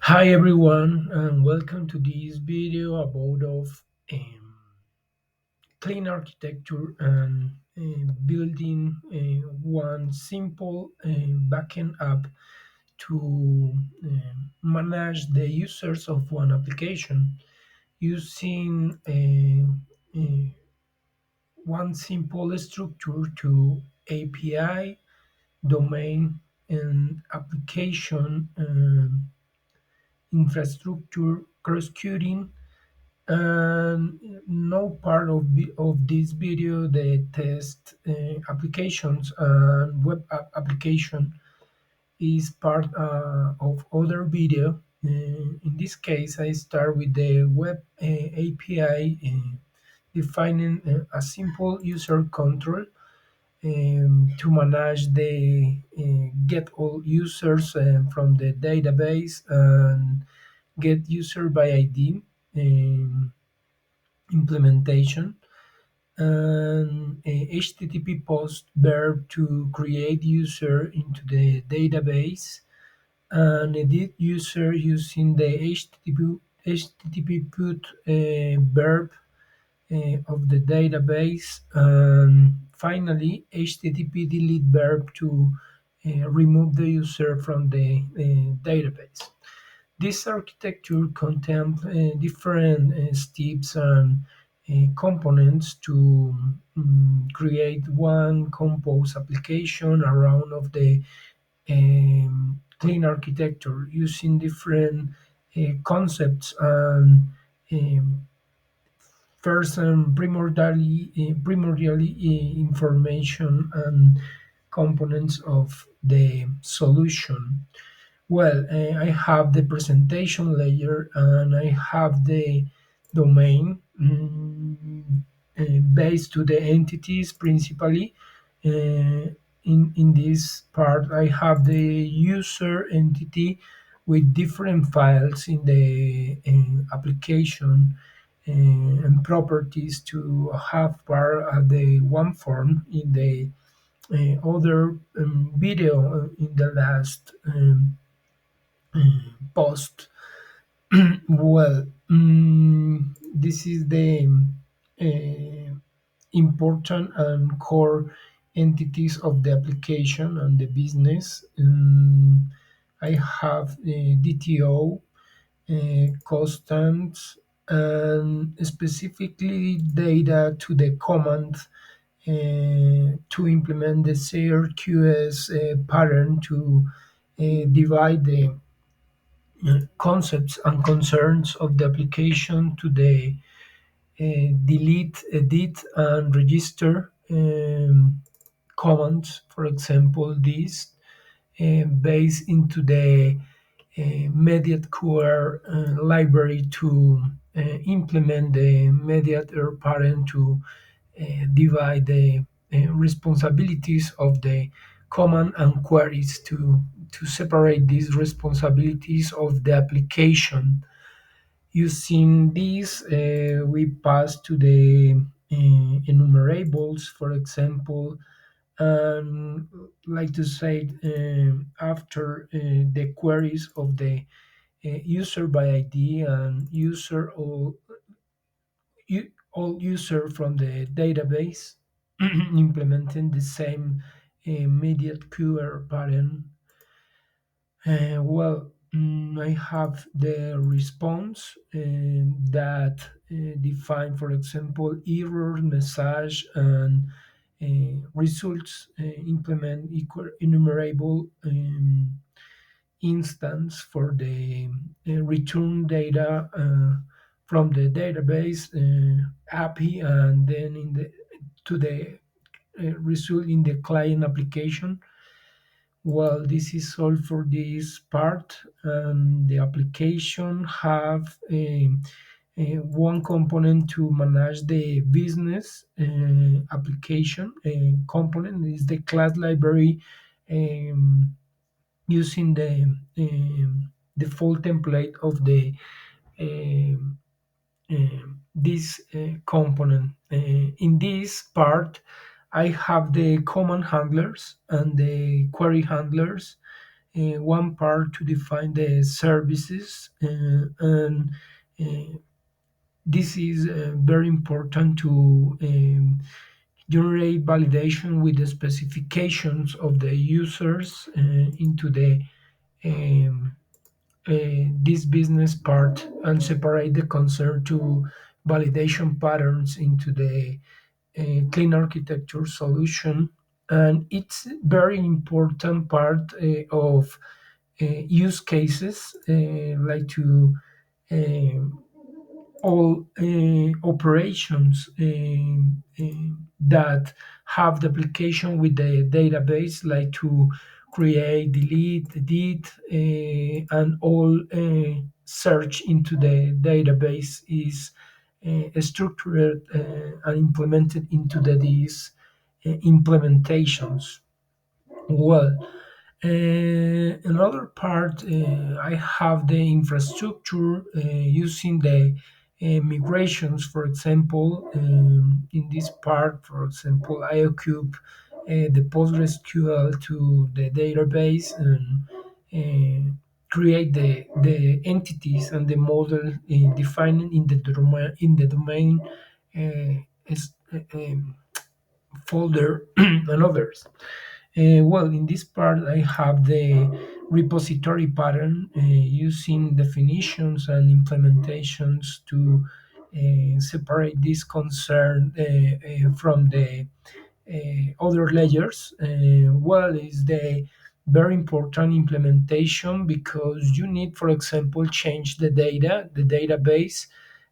Hi everyone, and welcome to this video about um, clean architecture and building one simple backend app to manage the users of one application using one simple structure to API, domain, and application infrastructure cross-cutting. And no part of this video the test applications and application is part of other video. In this case, I start with the web API, defining a simple user control to manage the get all users from the database and get user by ID implementation, and HTTP post verb to create user into the database, and edit user using the HTTP put verb of the database, and finally HTTP delete verb to remove the user from the database. This architecture contains different steps and components to create one compose application around of the clean architecture using different concepts and um, first and primordially information and components of the solution. Well, I have the presentation layer and I have the domain based to the entities principally. In this part, I have the user entity with different files in the application and properties to have part of the one form in the other video in the last post. Well, this is the important and core entities of the application and the business. I have DTO, constants, and specifically data to the command to implement the CRQS pattern to divide the concepts and concerns of the application to the delete, edit, and register commands. For example, this based into the mediateQR library to implement the mediator parent to divide the responsibilities of the command and queries to separate these responsibilities of the application. Using this, we pass to the enumerables, for example, and like to say after the queries of the user by ID and user all user from the database, implementing the same immediate QR pattern. I have the response that define, for example, error message and results. Implement equal enumerable instance for the return data from the database API, and then in the to the result in the client application. Well, this is all for this part. The application have one component to manage the business application component is the class library, um, using the default template of the um, this component. In this part, I have the command handlers and the query handlers one part to define the services, and uh, this is very important to generate validation with the specifications of the users into the um, this business part, and separate the concern to validation patterns into the clean architecture solution. And it's very important part of use cases, like to um all operations that have the application with the database, like to create, delete, edit, and all search into the database is structured and implemented into these implementations. Well, another part, I have the infrastructure using the migrations, for example. In this part, for example, IOCube, the PostgreSQL to the database, and create the entities and the model defined in the domain folder and others. Well, in this part, I have the repository pattern using definitions and implementations to separate this concern from the other layers. Well, is the very important implementation, because you need, for example, change the database.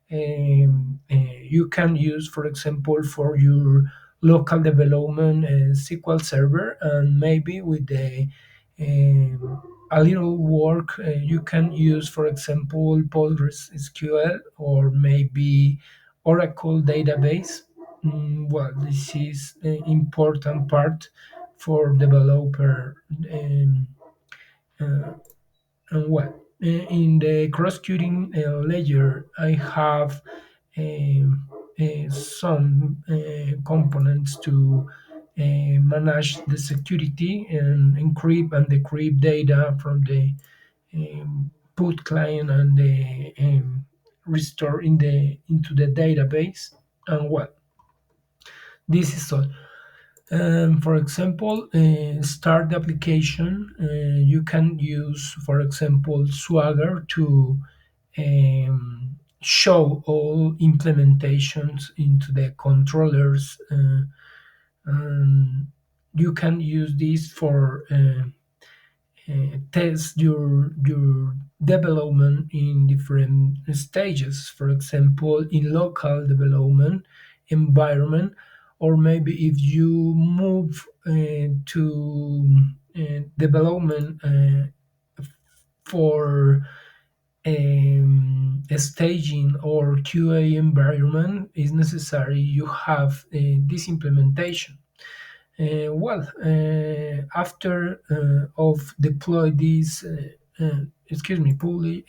You can use, for example, for your local development SQL Server, and maybe with the a little work you can use, for example, PostgreSQL, or maybe Oracle database. Well, this is an important part for developer. Uh, and well, in the cross-cutting layer, I have some components to manage the security and encrypt and decrypt data from the put client, and the restore into the database. And well, this is all. For example, start the application. You can use, for example, Swagger to show all implementations into the controllers. And you can use this for test your development in different stages. For example, in local development environment, or maybe if you move to development for a staging or QA environment, is necessary you have this implementation. After of deploy this, excuse me, fully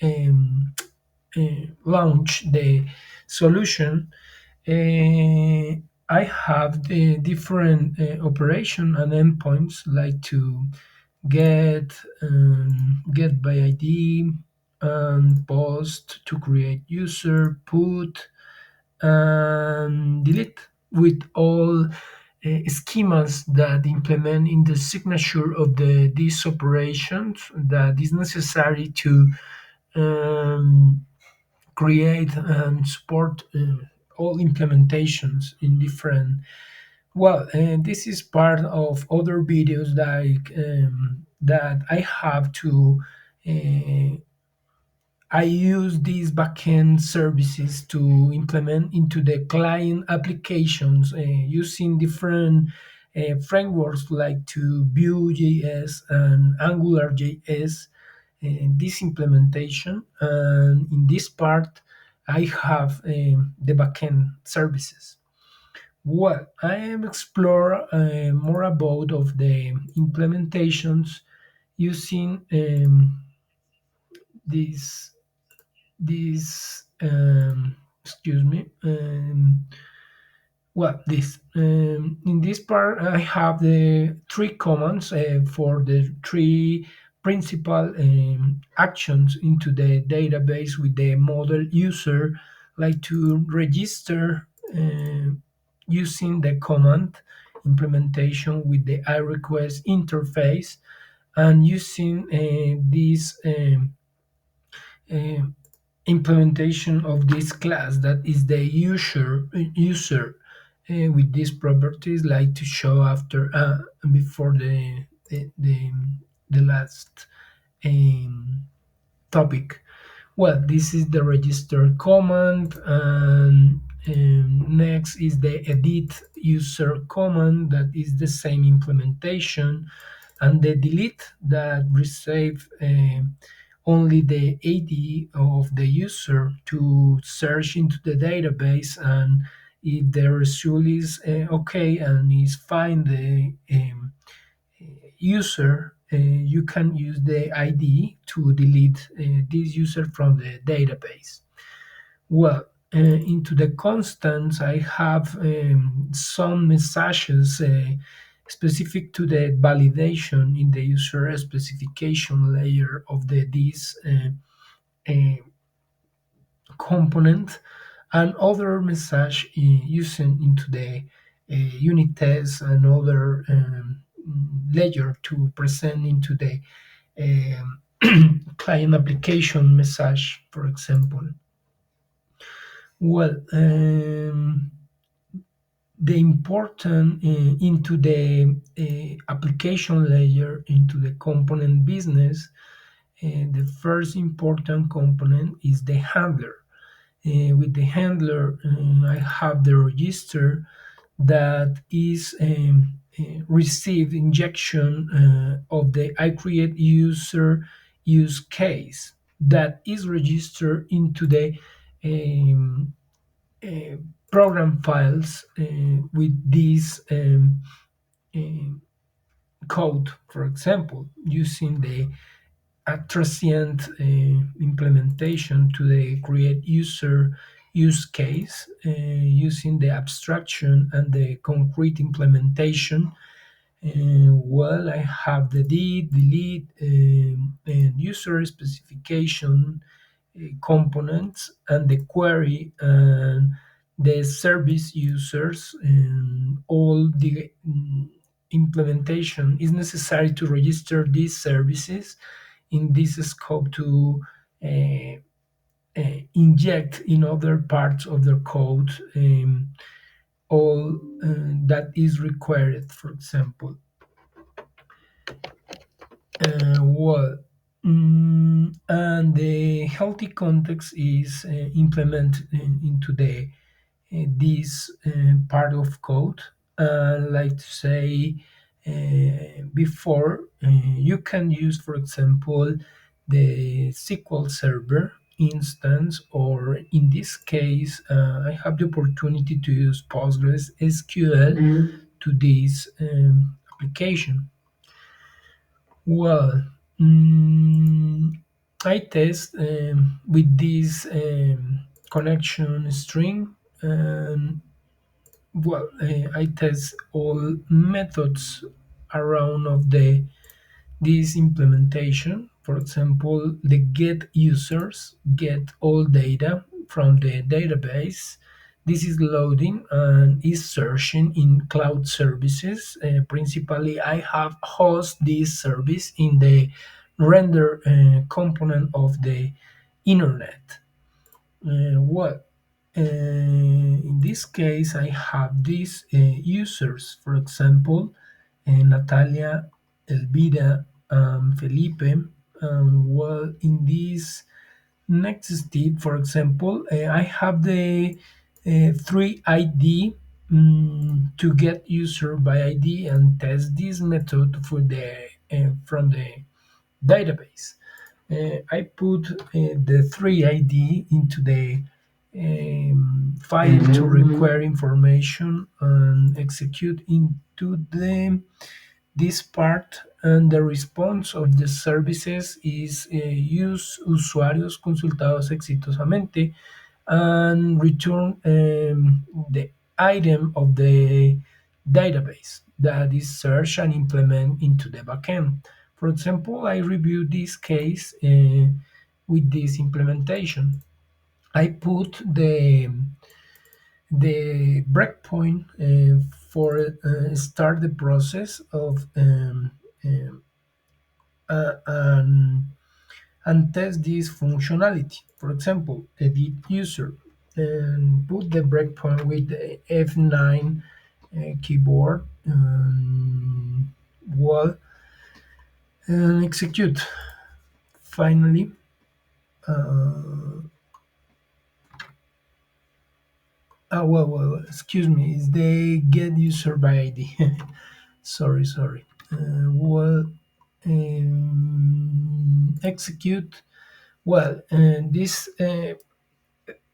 launch the solution, I have the different operation and endpoints, like to get by ID, and post to create user, put, and delete, with all schemas that implement in the signature of these operations that is necessary to um, create and support all implementations in different. Well, this is part of other videos, like that I have to I use these backend services to implement into the client applications using different frameworks, like to Vue.js and AngularJS. This implementation, and in this part, I have the backend services. Well, I am explore more about of the implementations using this this excuse me well, this in this part, I have the three commands for the three principal actions into the database with the model user, like to register using the command implementation with the iRequest interface, and using this uh, implementation of this class that is the user with these properties, like to show after before the last um, topic. Well, this is the register command, and next is the edit user command that is the same implementation, and the delete that receive only the ID of the user to search into the database, and if the result is okay and is find the user, you can use the ID to delete this user from the database. Well, into the constants, I have some messages specific to the validation in the user specification layer of the this uh, component, and other message using into the unit test and other layer to present into the client application message, for example. Well, the important into the application layer, into the component business, the first important component is the handler. With the handler, I have the register that is receive injection of the I create user use case that is registered into the um, uh, program files with this code, for example, using the transient implementation to the create user use case, using the abstraction and the concrete implementation. Well, I have the did, delete, and user specification components, and the query and the service users, and all the implementation is necessary to register these services in this scope to uh, inject in other parts of the code all that is required, for example. Well, and the healthy context is implemented into the this part of code. Like to say before, you can use, for example, the SQL Server instance, or in this case, I have the opportunity to use Postgres SQL to this application. Well, I test with this connection string. Well, I test all methods around of the this implementation. For example, the get users get all data from the database. This is loading and is searching in cloud services. Principally, I have host this service in the render component of the internet. What in this case, I have these users, for example, Natalia, Elvira, Felipe. Well, in this next step, for example, I have the three ID to get user by ID and test this method for the from the database. I put the three ID into the file to require information and execute into the this part, and the response of the services is use usuarios consultados exitosamente, and return the item of the database that is searched and implement into the backend. For example, I review this case with this implementation. I put the breakpoint for start the process of um, and test this functionality. For example, edit user and put the breakpoint with the F9 keyboard wall and execute. Finally, excuse me, is the get user by ID. Sorry. Well, execute. Well, this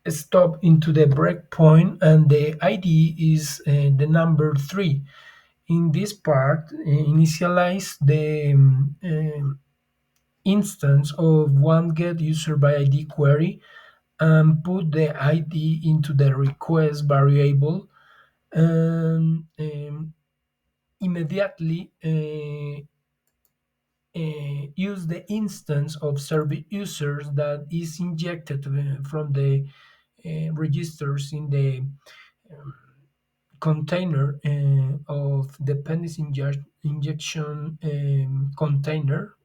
stop into the breakpoint, and the ID is the number 3. In this part, initialize the instance of one get user by ID query and put the ID into the request variable, and immediately use the instance of service users that is injected from the registers in the container of dependency injection container.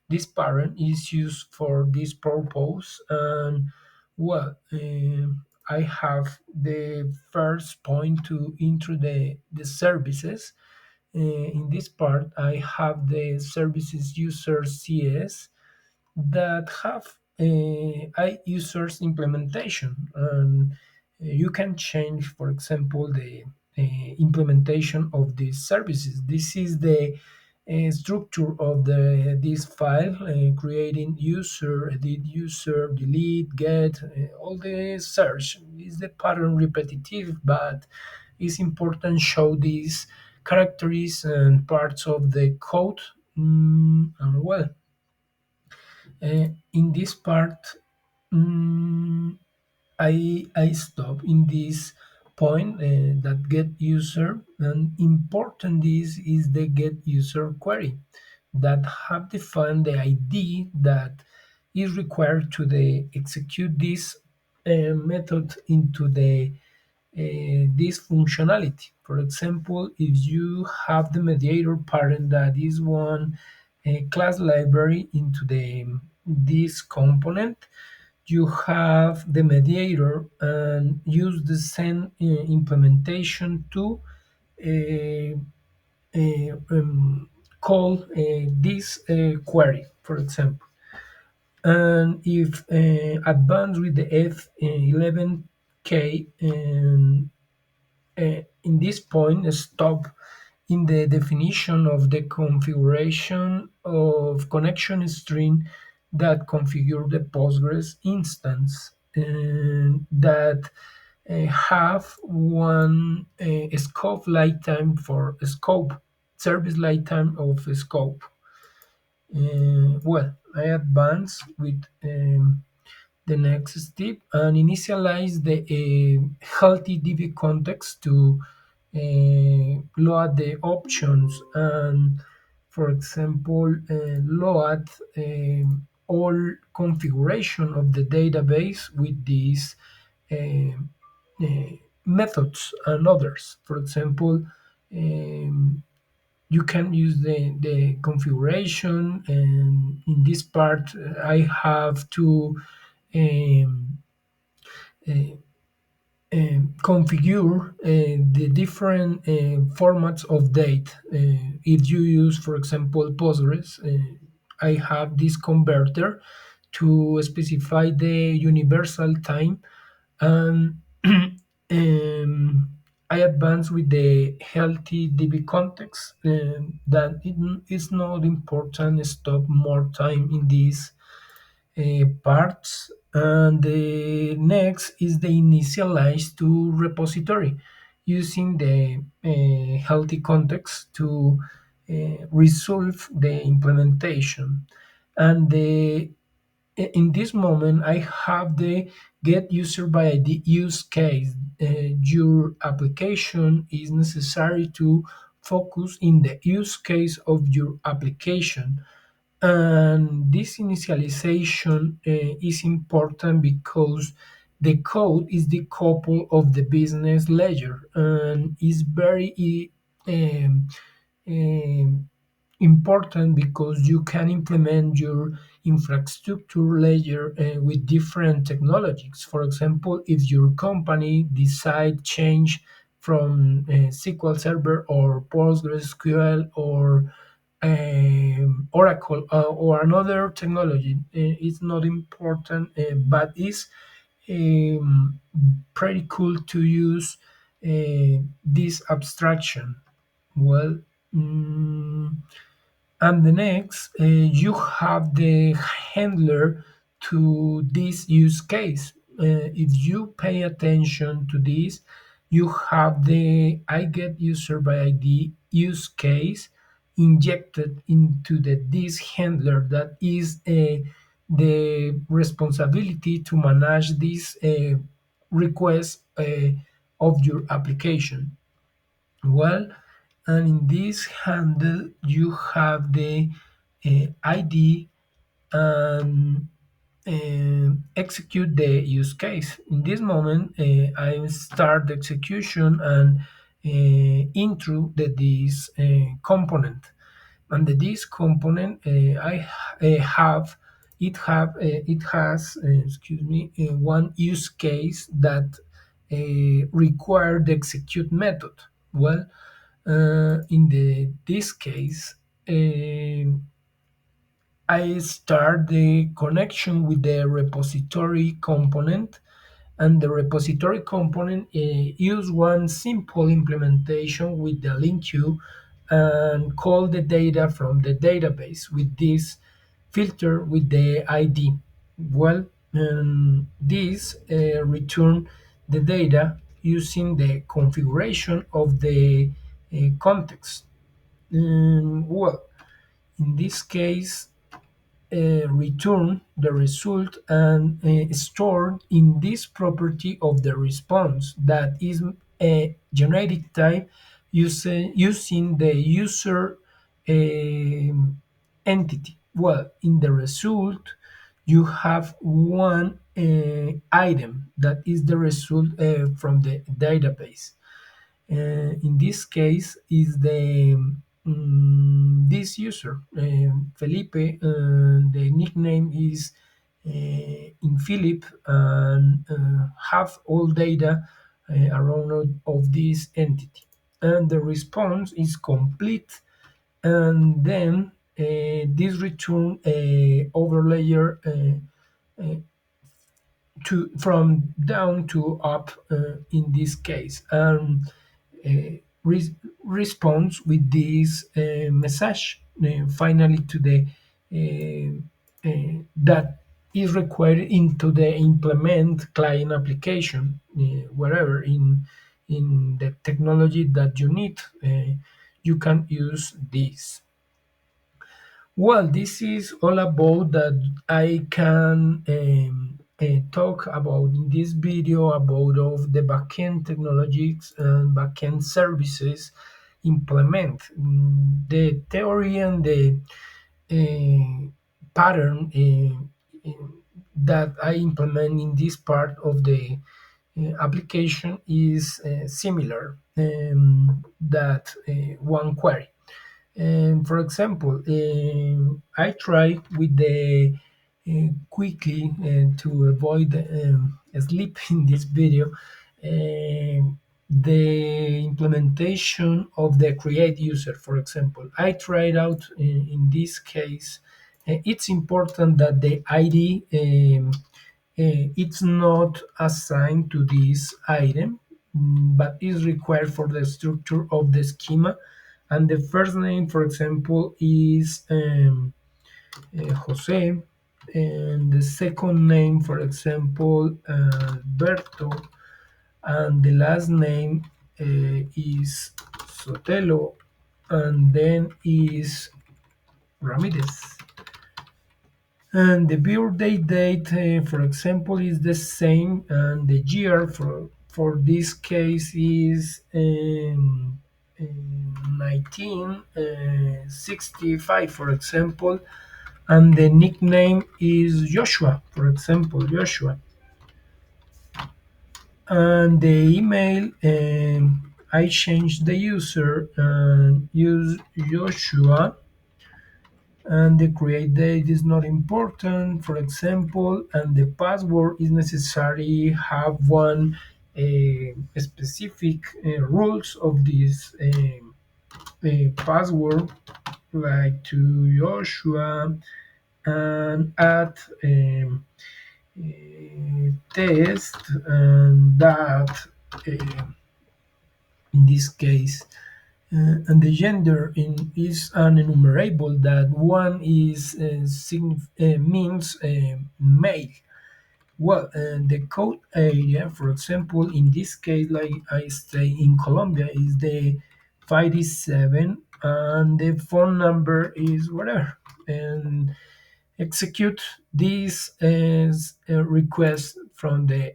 This parent is used for this purpose, and well, I have the first point to into the services. In this part, I have the services user CS that have I users implementation, and you can change, for example, the implementation of these services. This is the structure of the this file, creating user, edit user, delete, get, all the search. Is the pattern repetitive, but it's important show these characters and parts of the code. And well, in this part, mm, I stop in this point that get user, and important is the get user query that have defined the ID that is required to the execute this method into the this functionality. For example, if you have the mediator parent that is one class library into the this component, you have the mediator and use the same implementation to uh, call this query, for example. And if advanced with the F11K, in this point, stop in the definition of the configuration of connection string that configure the Postgres instance, that have one scope lifetime for scope service lifetime of scope. Well, I advance with the next step and initialize the healthy DB context to load the options, and for example load all configuration of the database with these um, uh, methods and others. For example, you can use the configuration, and in this part I have to um, uh, configure the different formats of date. If you use, for example, Postgres, I have this converter to specify the universal time, and I advance with the healthy DB context, that it is not important stop more time in this parts. And the next is the initialize to repository using the healthy context to resolve the implementation. And in this moment, I have the get user by ID use case. Your application is necessary to focus in the use case of your application. And this initialization is important because the code is the couple of the business ledger and is very um, um, important because you can implement your infrastructure layer with different technologies. For example, if your company decide change from SQL Server or PostgreSQL or Oracle or another technology, it's not important, but it's um, pretty cool to use this abstraction. Well, mm, and the next, you have the handler to this use case. If you pay attention to this, you have the I get user by ID use case injected into the this handler that is the responsibility to manage this request of your application. Well, and in this handle you have the ID and execute the use case. In this moment, I start the execution and intro the this component. And the this component, I have it has excuse me one use case that require the execute method. Well, in this case, I start the connection with the repository component, and the repository component use one simple implementation with the link queue and call the data from the database with this filter with the ID. Well, this return the data using the configuration of the context. Well, in this case, return the result and stored in this property of the response that is a generic type using the user entity. Well, in the result, you have one item that is the result from the database. In this case is the this user Felipe, and the nickname is in Philip, and have all data around of this entity, and the response is complete, and then this return overlayer to from down to up in this case, and responds with this message finally to the that is required into the implement client application wherever in the technology that you need. You can use this. Well, this is all about that I can talk about in this video about of the backend technologies and backend services implement. The theory and the pattern that I implement in this part of the application is similar that one query. For example, I try with the quickly to avoid sleep in this video, the implementation of the create user. For example, I tried out in this case. It's important that the ID it's not assigned to this item, but is required for the structure of the schema. And the first name, for example, is Jose, and the second name, for example, Alberto, and the last name is Sotelo, and then is Ramirez. And the birthday date, for example, is the same, and the year for this case is 1965, for example, and the nickname is Joshua, for example, Joshua. And the email, I changed the user and use Joshua, and the create date is not important, for example, and the password is necessary have one specific rules of this password, like to Joshua, and add test, and that in this case, and the gender is an enumerable that one is means male. Well, the code area, for example, in this case, like I stay in Colombia, is the 57, and the phone number is whatever. And execute this as a request from the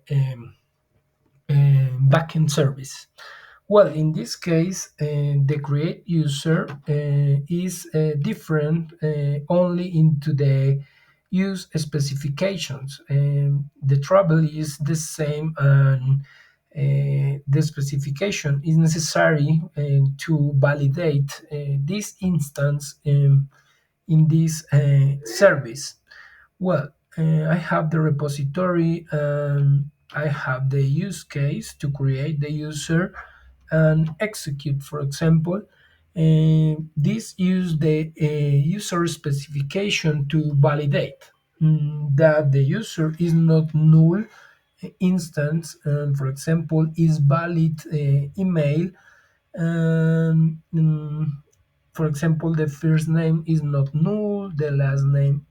backend service. Well, in this case, the create user is different only into the use specifications. The trouble is the same, and the specification is necessary to validate this instance in this service. Well, I have the repository, and I have the use case to create the user and execute, for example. This use the user specification to validate that the user is not null instance, and for example is valid email, and for example the first name is not null, the last name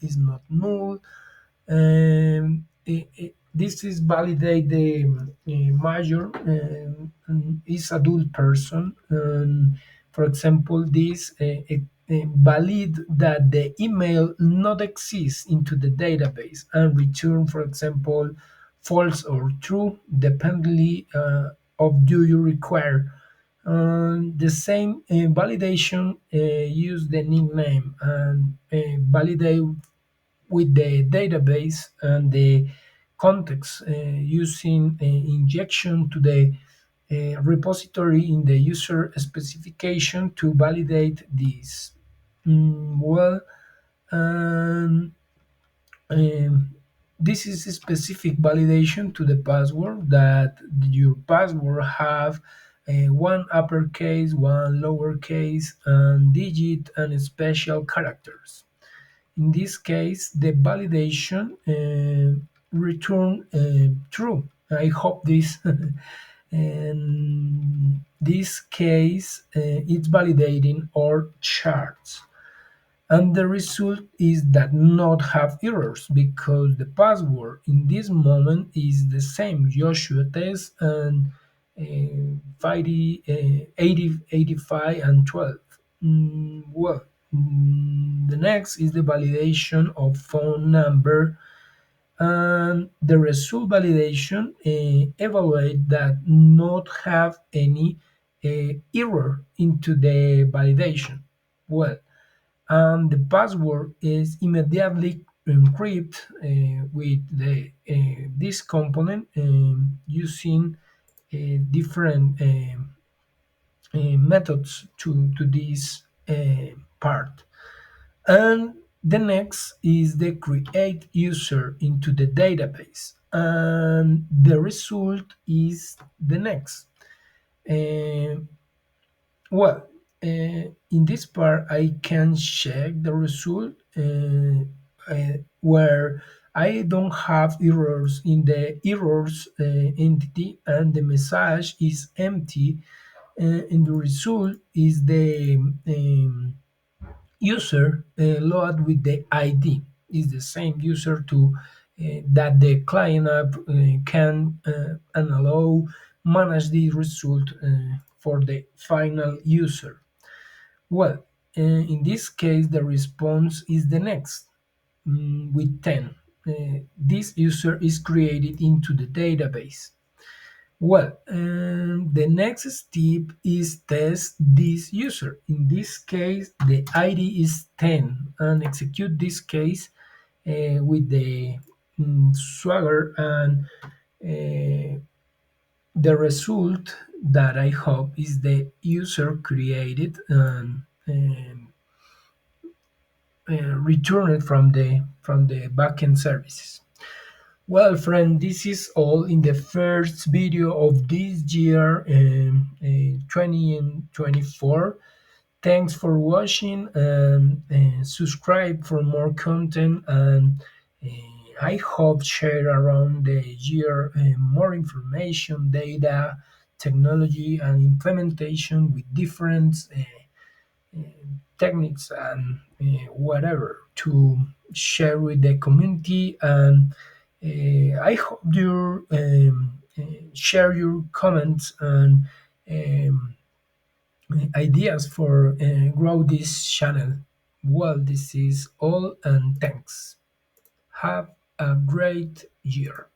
is not null. This is validate the major is adult person. For example, this valid that the email not exists into the database and return, for example, false or true, dependently of do you require. The same validation use the nickname and validate with the database and the context using injection to the repository in the user specification to validate this. Well, um, um, this is a specific validation to the password that your password have one uppercase, one lowercase, and digit and special characters. In this case, the validation return true. I hope this. And this case, it's validating our charts. And the result is that not have errors because the password in this moment is the same Joshua test and 50, 80, 85 and 12. Well, the next is the validation of phone number, and the result validation evaluate that not have any error into the validation. Well, and the password is immediately encrypted with this component using different methods to this part. And the next is the create user into the database, and the result is the next. Uh, well, in this part, I can check the result where I don't have errors in the errors entity, and the message is empty, and the result is the user load with the ID. Is the same user to that the client app can and allow manage the result for the final user. Well, in this case, the response is the next with 10. This user is created into the database. Well, the next step is test this user. In this case, the ID is 10 and execute this case with the Swagger, and uh, the result that I hope is the user created and returned from the backend services. Well, friend, this is all in the first video of this year, 2024. Thanks for watching, and subscribe for more content. And uh, I hope share around the year more information, data, technology, and implementation with different techniques and whatever to share with the community. And I hope you share your comments and um, ideas for grow this channel. Well, this is all, and thanks. Have a great year.